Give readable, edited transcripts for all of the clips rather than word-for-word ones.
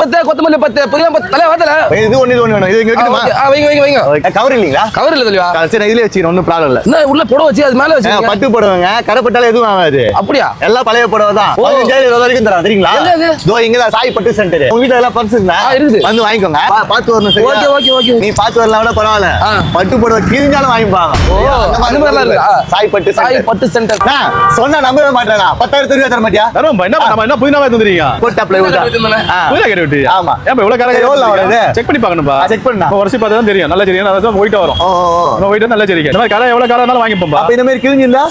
10 கொத்தமல்லி 10 புதினா 10 தலை வாதல இது ஒண்ணு வேணும். இது இங்க வைக்கணுமா? வைங்க. கவர் இல்லீங்களா? கவர் இல்ல தெளிவா. சரி இதுலயே வச்சிரணும், ஒண்ணும் ப்ராப்ளம் இல்ல. என்ன உள்ள புடவை வச்சு அது மேல வச்சிருக்கீங்க? பட்டு புடவைங்க, கரப்பட்டால எதுவும் ஆகாது. அப்படியா? எல்லாம் பழைய புடவை தான். 15,000 வரைக்கும் தரேன், தெரியுங்களா? இதோ இங்க தான் சாய் பட்டு சென்டர். உங்க வீட்ல எல்லாம் பர்ஸ் இருந்தா வந்து வாங்கிக்கோங்க. பாத்து வரணும். Okay okay okay. நீ பாத்து வரலாம் விட பரவாயில்ல. பட்டு புடவை கிழிஞ்சாலும் வாங்கிப்பாங்க. அந்த மாதிரி எல்லாம் இருக்கா? சாய் பட்டு சென்டர். சொன்னா நம்பவே மாட்டேனா? 10,000 ரூபாய் தர மாட்டியா? தரோம்பா. என்ன நம்ம என்ன புதினாவே தந்துறீங்க? போட்டா ப்ளைவுட். புதினா கேட் விட்டு. ஆமா. ஏன்பா இவ்வளவு கரெக்டா எவ்வளவு வருது? செக் பண்ணி பார்க்கணும்பா. செக் பண்ணா. வருஷம் பார்த்தா தான் தெரியும். நல்ல தெரியும். அதான் ஒயிட் வரும். நம்ம ஒயிட் நல்ல தெரியும். இந்த மாதிரி கடை எவ்வளவு கடை இருந்தாலும் வாங்கிப்போம்பா. அப்ப இந்த மாதிரி கிழிஞ்சிருந்தா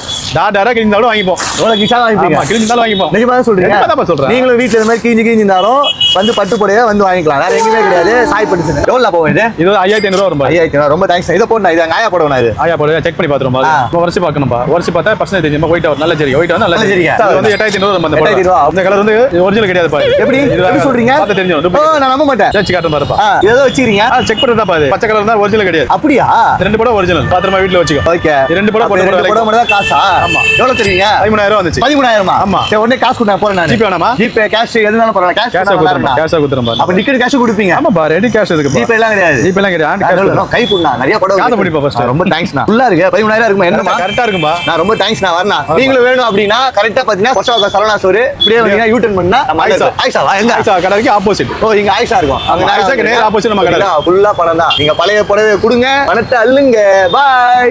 டாடா கிழிஞ்சாலும் வாங்கிப்போம். எவ்வளவு கிழிச்சா வாங்கிப்பீங்க? ஆமா, கிழிஞ்சாலும் வாங்கிப்போம். நிஜமா சொல்றீங்க? என்னப்பா சொல்றேன்? நீங்களும் வீட்ல இந்த மாதிரி கிழிஞ்சிருந்தாலும் வந்து பட்டு புடவை வந்து வாங்கிக்கலாம். வேற எங்கேயுமே கிடையாது. சாய் பட்டு சென்டர். எவ்வளவு போகும் இது? இது 5,500 வரும். 5,000. ரொம்ப தேங்க்ஸ். இத போடுங்க. இது ஆயா போடுவேன் இது. ஆயா போடு செக் பண்ணி பாத்துறோம். வருஷம் பார்க்கணும்பா. வருஷம் பார்த்தா பர்சன்டேஜ் தெரியும். ஒயிட் வரும். நல்ல சரி. ஒயிட் வந்து நல்ல சரி. இது வந்து 8,500 வரும். அந்த 8,500. இந்த கலர் வந்து ஒரிஜினல் கிடையாது பாரு. எப்படி சொல்றீங்க? பார்த்து தெரியும். நான் நம்ப மாட்டேன். செக் காட்டுறேன் பாருப்பா. ஏதோ வச்சிரீங்க. செக் பண்ணி தான் பாரு. பச்சை கலர் இருந்தா ஒரிஜினல் கிடையாது. அப்படியா? ரெண்டு படம் ஒரிஜினல். பாத்திரமா வீட்ல வச்சுக்கோ. ஓகே. ரெண்டு படம் போட்டு மட்டும் தான் காசா? ஆமா. எவ்வளவு தருவீங்க? 13,000 வந்துச்சு. 13,000. ஆமா. சரி உடனே காசு கொடுங்க போறேன் நான். ஜிபே வேணாமா? ஜிபே கேஷ் எதுனாலும் பரவாயில்ல. கேஷ் குடுறேன் பாரு. அப்ப டிக்கெட் கேஷ் கொடுப்பீங்க? ஆமா பா. ரெடி கேஷ் இருக்கு. ஜிபே எல்லாம் கிடையாது. ஜிபே எல்லாம் கிடையாது. கை புண்ணா நிறைய படம் காசு முடிப்பா ஃபர்ஸ்ட். ரொம்ப தேங்க்ஸ்ண்ணா. ஃபுல்லா இருக்கு. 13,000 இருக்குமா? என்னமா? கரெக்ட்டா இருக்கும்பா. நான் ரொம்ப தேங்க்ஸ்ண்ணா. வரணும். நீங்களும் வேணும் அப்படினா கரெக்ட்டா பாத்தீங்கன்னா கொச்சவக சரவணா ஸ்டோர் இப்படியே வந்தீங்கன்னா யூ டர்ன் பண்ணா நம்ம ஆயிஷாவா எங்க? ஆயிஷா கடைக்கு ஆப்போசிட். ஓ இங்க ஆயிஷா இருக்கும். அங்க ஆயிஷாக்கு நேரா ஆப்போசிட் நம்ம கடை. ஃபுல்லா பணம் தான். நீங்க பழைய புடவை கொடுங்க, பணத்தை அள்ளுங்க. பாய்.